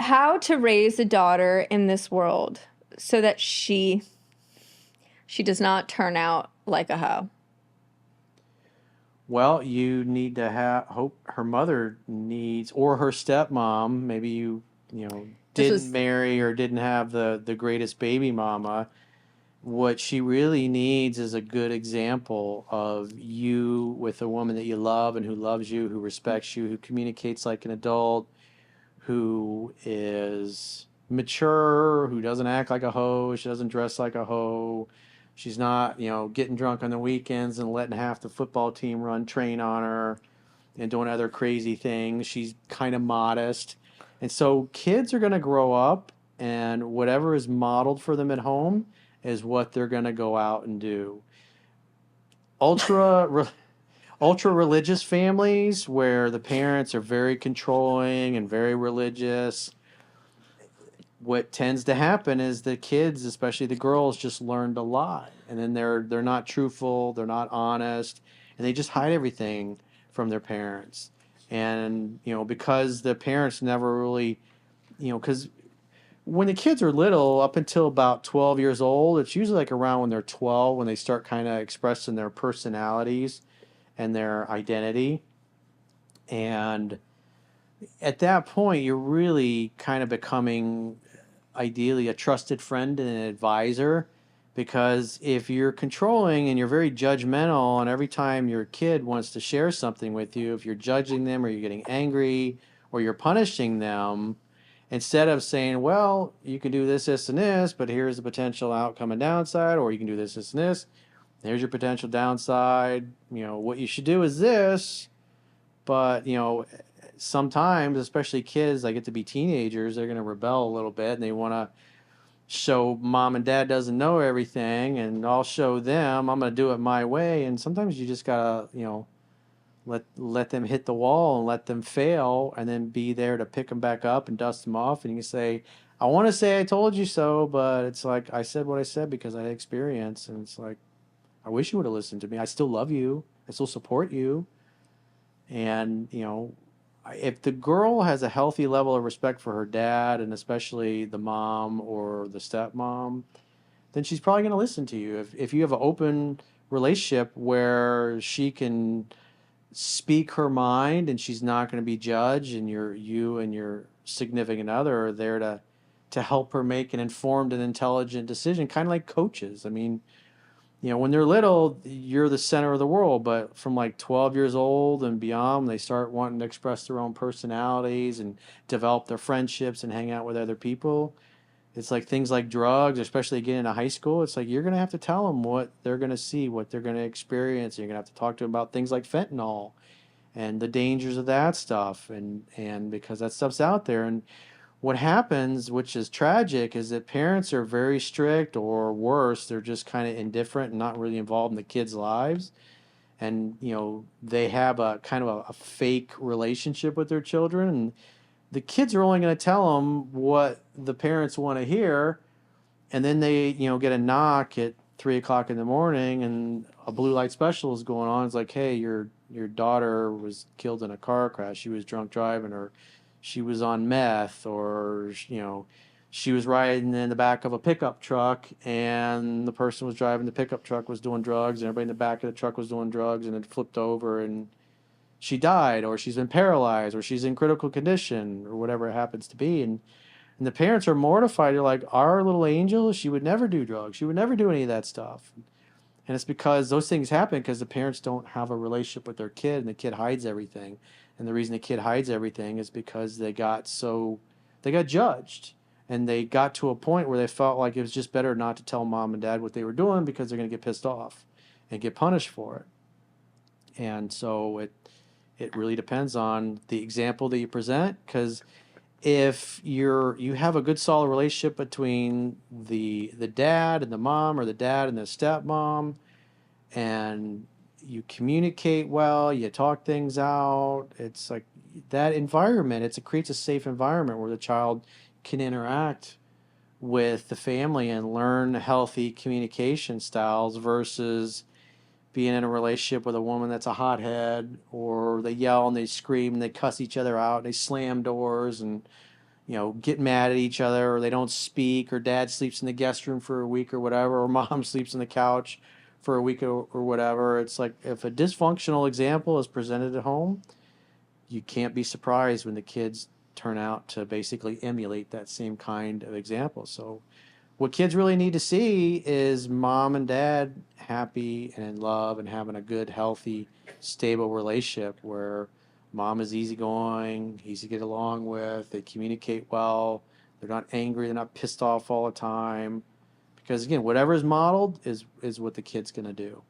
how to raise a daughter in this world so that she does not turn out like a hoe. Well, you need to hope her mother needs, or her stepmom, maybe you This didn't was marry or didn't have the greatest baby mama. What she really needs is a good example of you with a woman that you love and who loves you, who respects you, who communicates like an adult, who is mature, who doesn't act like a hoe, she doesn't dress like a hoe. She's not, getting drunk on the weekends and letting half the football team run train on her and doing other crazy things. She's kind of modest. And so kids are going to grow up, and whatever is modeled for them at home is what they're going to go out and do. Ultra ultra religious families where the parents are very controlling and very religious, what tends to happen is the kids, especially the girls, just learn to lie, and then they're not truthful, they're not honest, and they just hide everything from their parents. And because the parents never really, because when the kids are little, up until about 12 years old, it's usually like around when they're 12 when they start kind of expressing their personalities and their identity. And at that point, you're really kind of becoming ideally a trusted friend and an advisor, because if you're controlling and you're very judgmental, and every time your kid wants to share something with you, if you're judging them or you're getting angry or you're punishing them, instead of saying, well, you can do this and this, but here's the potential outcome and downside, or you can do this and this, here's your potential downside, what you should do is this. But sometimes, especially kids that get to be teenagers, they're going to rebel a little bit, and they want to show mom and dad doesn't know everything, and I'll show them, I'm going to do it my way. And sometimes you just got to, let them hit the wall and let them fail, and then be there to pick them back up and dust them off. And you can say, I want to say I told you so, but it's like I said what I said because I had experience. And it's like, I wish you would have listened to me. I still love you. I still support you. And, if the girl has a healthy level of respect for her dad, and especially the mom or the stepmom, then she's probably going to listen to you. If you have an open relationship where she can speak her mind and she's not going to be judged, and you and your significant other are there to help her make an informed and intelligent decision, kind of like coaches. I mean, when they're little, you're the center of the world, but from like 12 years old and beyond, they start wanting to express their own personalities and develop their friendships and hang out with other people. It's like things like drugs, especially getting into high school. It's like you're going to have to tell them what they're going to see, what they're going to experience. You're going to have to talk to them about things like fentanyl and the dangers of that stuff, and because that stuff's out there. And what happens, which is tragic, is that parents are very strict, or worse, they're just kind of indifferent and not really involved in the kids' lives. And, they have a kind of a fake relationship with their children. And the kids are only going to tell them what the parents want to hear. And then they, get a knock at 3 o'clock in the morning, and a blue light special is going on. It's like, hey, your daughter was killed in a car crash. She was drunk driving, or she was on meth, or she was riding in the back of a pickup truck, and the person was driving the pickup truck was doing drugs, and everybody in the back of the truck was doing drugs, and it flipped over, and she died, or she's been paralyzed, or she's in critical condition, or whatever it happens to be. And the parents are mortified. They're like, our little angel, she would never do drugs. She would never do any of that stuff. And it's because those things happen because the parents don't have a relationship with their kid, and the kid hides everything. And the reason the kid hides everything is because they got judged. And they got to a point where they felt like it was just better not to tell mom and dad what they were doing, because they're going to get pissed off and get punished for it. And so it really depends on the example that you present, because if you have a good solid relationship between the dad and the mom, or the dad and the stepmom, and you communicate well, you talk things out, it's like that environment, it creates a safe environment where the child can interact with the family and learn healthy communication styles, versus being in a relationship with a woman that's a hothead, or they yell and they scream and they cuss each other out and they slam doors, and get mad at each other, or they don't speak, or dad sleeps in the guest room for a week or whatever, or mom sleeps on the couch for a week or whatever. It's like if a dysfunctional example is presented at home, you can't be surprised when the kids turn out to basically emulate that same kind of example. So what kids really need to see is mom and dad happy and in love and having a good, healthy, stable relationship where mom is easygoing, easy to get along with, they communicate well, they're not angry, they're not pissed off all the time. Because again, whatever is modeled is what the kid's gonna do.